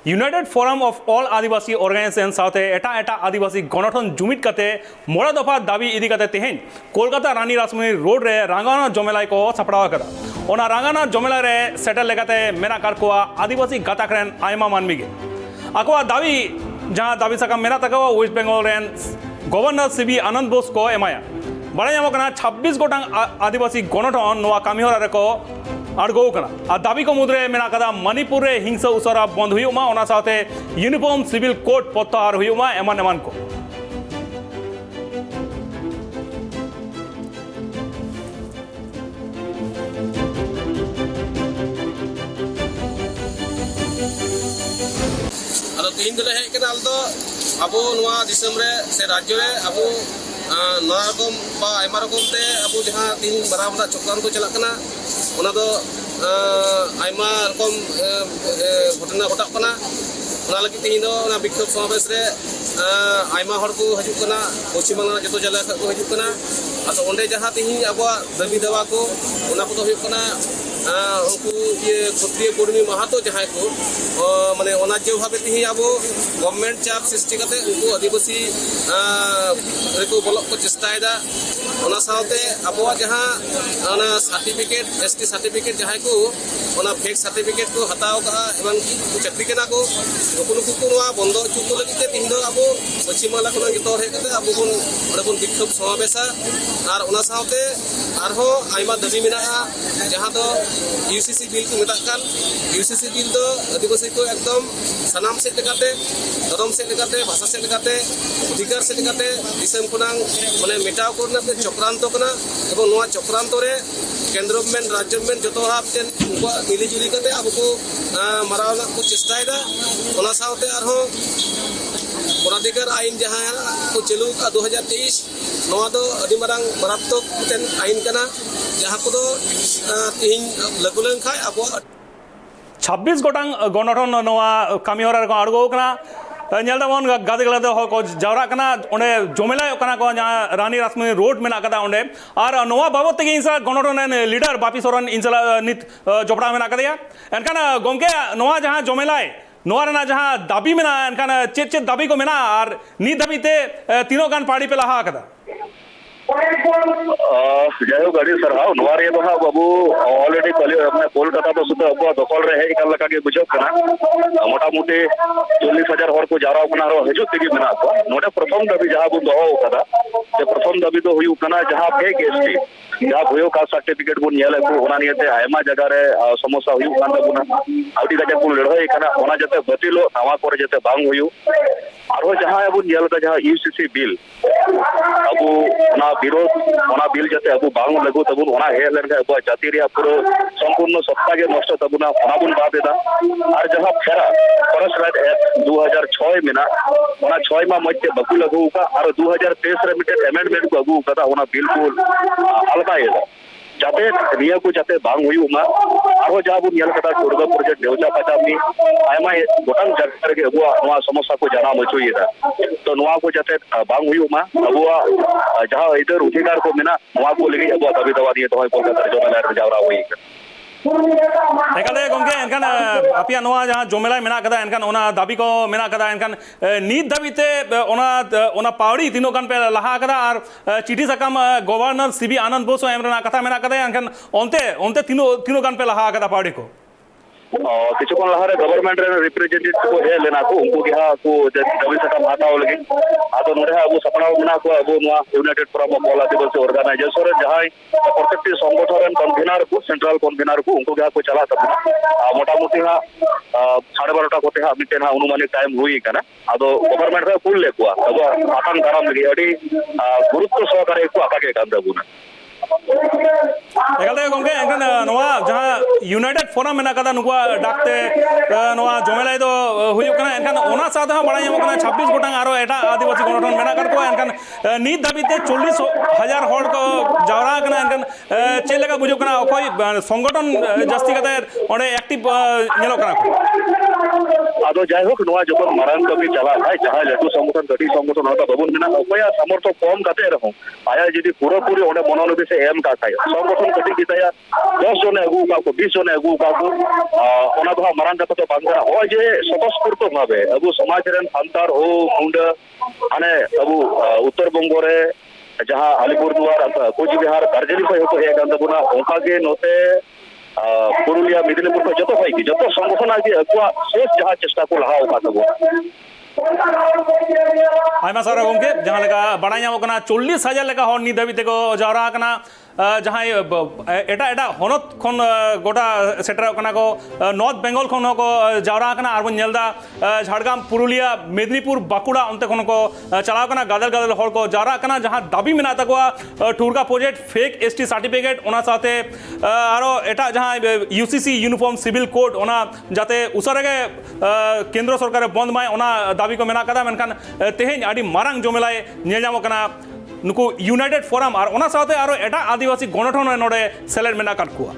United forum of all Adivasi organisation साथे एटा आदिवासी गणठन जुमित कते मोड़ा दफा दाबी इदी कते तेहेन कोलकाता रानी रासमणी रोड रे रांगाना जमेलाई को सपड़ाव कदा ओना रांगाना जमेला रे सेटल लेकाते मेना कारकोआ आदिवासी गाताक रेन आयमा मानमी गे आकोआ दाबी जहां दाबी सका मेना तकवा वेस्ट बेंगल रेन गवर्नर सीबी आनंद बोस को एमाया बड़ा 26 गोटांग आदिवासी गणठन नोआ कामिहरा रे को अड़गो आ दाबी को मुद्रे मेना कदा मणिपुर रे हिंसा उसरा बंद हुयुमा ओना साथे यूनिफॉर्म सिविल कोड प्रत्याहार हुयुमा एमान एमान को अदो तीन दिले हेज कना अलदो अबो नोआ दिसम रे से राज्य रे अबो नया रकम बा आयमा रकम ते अबो जहां तीन बराबर चक्रांत चलक कना ओना दो आयमा रकम घटना घटक कना ओना लगी तीन दो ओना विक्षोभ समावेश रे आयमा हर को हजू कना पश्चिम बंगाल जतो जिला को हजू कना अतो ओंडे जहां तीन अबो दाबी देवा को ओना को हुई कना उनको ये क्षत्रिय कर्मी महातो जहां को माने अनाज्य भावे तीन अब गवर्नमेंट चाप सृष्टि करते उनको आदिवासी को बोलक को चेष्टा ओना साथे अब जहां ओना सर्टिफिकेट एसटी सर्टिफिकेट जहां को ओना फेक सर्टिफिकेट को हटाव का एवं चाकरी केना को नुकु को नोआ बंद चुक को लगी तीन दो अब पश्चिम बंगाल को जतो हे कते अब बन विक्षोभ समावेशा और ओना साथे आरहो आइमा दाबी मेना जहां दो यूसीसी बिल को मेता कान यूसीसी बिल दो आदिवासी को एकदम सनाम से लेकाते धर्म से लेकाते भाषा से लेकाते अधिकार से लेकाते दिसम कोनांग माने मेटाव करनाते चक्रांत कना एवं नोआ चक्रांत रे केंद्र गवर्नमेंट राज्य गवर्नमेंट जतो हापतेन उनको मिली जुली करते अब को मारावना को चेष्टायदा ओना साथे आरहो वनाधिकार आईन जहां को चालू का 2023 नोआ दो अदि मारांग मारात्मक मिटेन आईन कना जहां को दो तीन लागू लेन खाय अब 26 गोटांग गणठन नोआ कामिहरा को अड़गो कना नेलदाबन गादे गलादे को जावरा कना ओंडे जमेला कना को जहां रानी रासमणी रोड मेना कदा ओंडे और नोआ बाबत तेगे इंसा गणठन लीडर बापी सोरेन इंसला नित जपड़ा मेना कदिया एनकान गोमके नोआ जहां जमेलाय नोआ रेना जहां दाबी मेना एनकान चेत दाबी को मेना और नी दाबीते तीनों गान पाड़ी पे लहा कदा जायो गाड़ी सरहाव नोवारे तो हा बाबू ऑलरेडी अपने कोलकाता तो सुद्धा अब दखल रे हेज कर लका के बुझो कना मोटा मोटी 40,000 हर को जारा कना रो हजू तेगी मेना को नोडे प्रथम दाबी जहां बु दहो कदा ते प्रथम दाबी तो हुयु कना जहां फेक एसटी जहां भयो का सर्टिफिकेट बु नेले को ओना नियते आयमा जगह रे समस्या हुयु कान दबुना आउटी का जको लड़ाई कना ओना जते बतिलो नवा करे जते बांग हुयु आरो जहां अब नेल का जहां यूसीसी बिल अब ओना विरोध ओना बिल जते अब बांग लगो तबुन ओना हे लेन का अब जाति रे पूरा संपूर्ण सत्ता के नष्ट तबुना ओना बुन बादेदा और जहां फेरा फॉरेस्ट राइट एक्ट 2006 मेना ओना 6 मा मध्य बकु लगो का और 2023 रे मिटे अमेंडमेंट को अगु कदा ओना बिल्कुल अलगा है जाते निया को जाते बांग हुई उमा आरो जाबु नेल कदा टोरगा प्रोजेक्ट देवजा पचामी आयमा गोटांग जगह रे अबुआ नोआ समस्या को जाना मचुईदा तो नोआ को जाते बांग हुई उमा अबुआ जहां इधर अधिकार को मेना नोआ को लगी अबुआ दाबी दवा दिए तो कोलकाता जमेला रे जावरा हुई एकादे गोमके एनकान अपिया नोआ जहां जमेला मेना कदा एनकान ओना दाबी को मेना कदा एनकान नीत दाबीते ओना पावड़ी तीनों गान पे लहा कदा और चिठी सकाम गवर्नर सीबी आनंद बोस एमरना कथा मेना कदा एनकान ओनते तीनों गान पे लहा कदा पावड़ी को किछु कोन लहारे गवर्नमेंट रे रिप्रेजेंटेटिव को हे लेना को उनको गया को दाबी सकाम हटाओ लगे आदो नोरे अब सपना मेना को अब नोआ united forum of all Adivasi organisation जहां प्रत्येक संगठन कन्वीनर को सेंट्रल कन्वीनर को उनको गया को चला तब मोटा मोटी हा 12:30 कोते हा मिटेन हा अनुमानित टाइम हुई कना आदो गवर्नमेंट रे कुल ले को अब आतन गरम लगी अडी गुरुत्व सहकारे को आका के काम दबुना एकादे गोमके एनकान नोआ जहां यूनाइटेड फोरम मेना कदा नुकुआ डाकते नोआ जमेलाई दो हुयु कना एनकान ओना सादा बड़ा यम कना 26 गोटांग आरो एटा आदिवासी गणठन मेना कर को एनकान नीत दाबीते 40,000 हड़ को जावरा कना एनकान चेलेका बुझु कना अखय संगठन जस्ती कते ओडे एक्टिव नेलो कना को ᱟᱫᱚ ᱡᱟᱭᱦᱳᱠ ᱱᱚᱣᱟ ᱡᱚᱠᱷᱚᱱ ᱢᱟᱨᱟᱝ ᱠᱟᱹᱢᱤ ᱪᱟᱞᱟᱜ ᱠᱷᱟᱡ ᱡᱟᱦᱟᱸᱭ ᱞᱟᱹᱴᱩ ᱥᱚᱝᱜᱚᱴᱷᱚᱱ ᱠᱟᱹᱴᱤᱡ ᱥᱚᱝᱜᱚᱴᱷᱚᱱ ᱦᱚᱭᱛᱳ ᱵᱟᱵᱚᱱ ᱢᱮᱱᱟ ᱚᱠᱚᱭᱟᱜ ᱥᱟᱢᱚᱨᱛᱷᱚ ᱠᱚᱢ ᱠᱟᱛᱮ ᱨᱮᱦᱚᱸ ᱟᱭᱟᱜ ᱡᱩᱫᱤ ᱯᱩᱨᱟᱹᱯᱩᱨᱤ ᱚᱸᱰᱮ ᱢᱚᱱᱳᱱᱤᱵᱮᱥ ᱮ ᱮᱢ ᱠᱟᱜ ᱠᱷᱟᱡ ᱥᱚᱝᱜᱚᱴᱷᱚᱱ ᱠᱟᱹᱴᱤᱡ ᱜᱮᱛᱟᱭᱟ 10 ᱡᱚᱱᱮ ᱟᱹᱜᱩ ᱟᱠᱟᱫ ᱠᱚ 20 ᱡᱚᱱᱮ ᱟᱹᱜᱩ ᱟᱠᱟᱫ ᱠᱚ ᱚᱱᱟ ᱫᱚ ᱦᱟᱸᱜ ᱢᱟᱨᱟᱝ ᱠᱟᱛᱷᱟ ᱫᱚ ᱵᱟᱝ ᱠᱟᱱᱟ ᱱᱚᱜᱼᱚᱭ ᱡᱮ ᱥᱚᱛᱚᱥᱯᱩᱨᱛᱚ ᱵᱷᱟᱵᱮ ᱟᱵᱚ ᱥᱚᱢᱟᱡᱽ ᱨᱮᱱ ᱥᱟᱱᱛᱟᱲ ᱢᱩᱱᱰᱟᱹ ᱦᱟᱱᱮ ᱟᱵᱚ ᱩᱛᱛᱚᱨ ᱵᱚᱝᱜᱚ ᱨᱮ ᱡᱟᱦᱟᱸ ᱟলিᱯᱩᱨᱫᱩᱣᱟᱨ ᱠᱳᱪᱵᱤᱦᱟᱨ ᱫᱟর্জিলিং ᱠᱷᱚᱡ ᱦᱚᱸᱠᱚ ᱦᱮᱡ ᱟᱠᱟᱱ ᱛᱟᱵᱚᱱᱟ ᱚᱱᱠᱟᱜᱮ ᱱᱚᱛᱮ পুরুলিয়া মেদিনীপুর ᱠᱷᱚᱡ ᱡᱚᱛᱚ ᱠᱷᱚᱡ ᱜᱮ ᱡᱚᱛᱚ ᱥᱚᱝᱜᱚᱴᱷᱚᱱ ᱜᱮ ᱟᱠᱚᱣᱟᱜ ᱥᱮᱥ ᱡᱟᱦᱟᱸ ᱪᱮᱥᱴᱟ ᱠᱚ ᱞᱟᱦᱟ ᱟᱠᱟᱫ ᱛᱟᱵᱚᱱᱟ आयमा सारा गोंके जहां लेका बड़ा नाम कना 40,000 लेका हर नित धाबी तेको जावरा कना जहां एटा एटा हनत खन गोटा सेटर कना को नॉर्थ बेंगल खन को जावरा कना आर बन नेलदा झाड़ग्राम पुरुलिया मेदिनीपुर बाकुड़ा अंते खन को चलाव कना गादल गादल हर को जावरा कना जहां दाबी मेना तकवा टूरका प्रोजेक्ट फेक एसटी सर्टिफिकेट ओना साथे आरो एटा जहां यूसीसी यूनिफॉर्म सिविल कोड ओना जाते उसरगे केंद्र सरकार बंद माय ओना दाबी को मेना कदा मेनखान तेहेन आडी मारांग जमेलाय नेलजामो कना नुकु यूनाइटेड फोरम और ओना साथे आरो एटा आदिवासी गणठन नोडे सेलेक्ट मेना काट कुआ